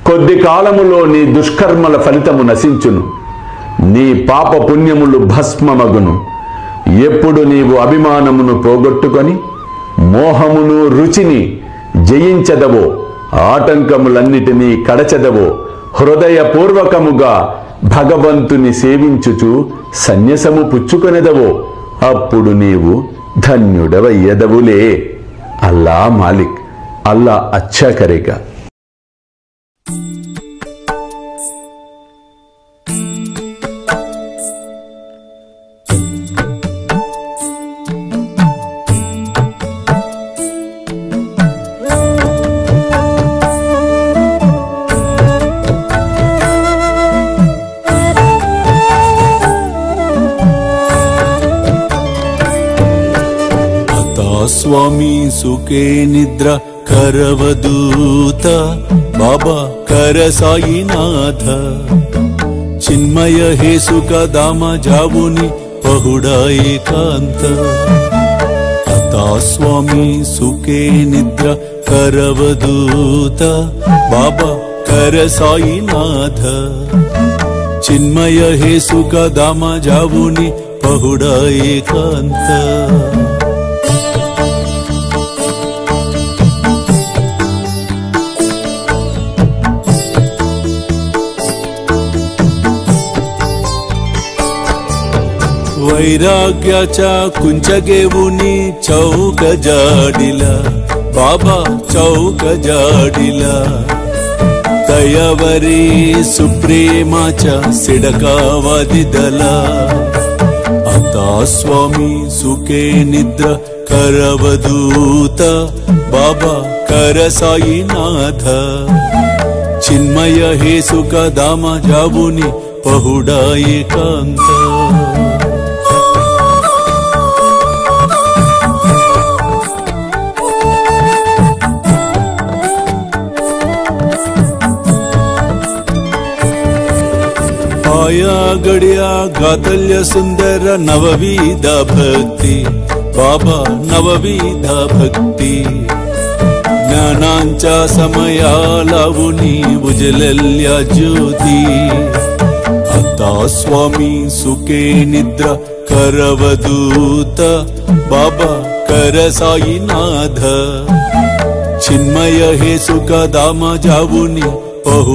కొద్ది కాలములో నీ దుష్కర్మల ఫలితము నశించును, నీ పాప పుణ్యములు భస్మమగును. ఎప్పుడు నీవు అభిమానమును పోగొట్టుకొని మోహమును రుచిని జయించదవో, ఆటంకములన్నిటినీ కడచెదవో, హృదయపూర్వకముగా భగవంతుని సేవించుచు సన్యసము పుచ్చుకొనెదవో, అప్పుడు నీవు ధన్యుడవయ్యదవులే. అల్లా మాలిక్, అల్లా అచ్చా కరేగా. స్వామి సుఖే నిద్ర కరవదూత బాబా కర సాయినాథ చిన్మయ హే సుఖ దామ జావుని పహుడా ఏకాంత అతా స్వామి సుఖే నిద్ర కరవదూత బాబా కర సాయినాథ చిన్మయ హే సుఖ దామ జావుని పహుడా ఏకాంత वैराग्याच्या कुंचगेवुनी चौक जाडिला बाबा चौक जाडिला दयावरी सुप्रेमाच्या सिडकावादिदला आता स्वामी सुखे निद्र करवदूत बाबा कर साईनाथ चिन्मय हे सुख दामा जावुनी पहुडा एकांत आया गड्या गातल्य सुंदर नवविध भक्ति बाबा नवविध भक्ति ज्ञानांच्या समया लावुनी उजलल्या ज्योती आता स्वामी सुखे निद्रा करवदूत बाबा कर साईनाथ चिन्मय हे सुख दामा जावुनी पहु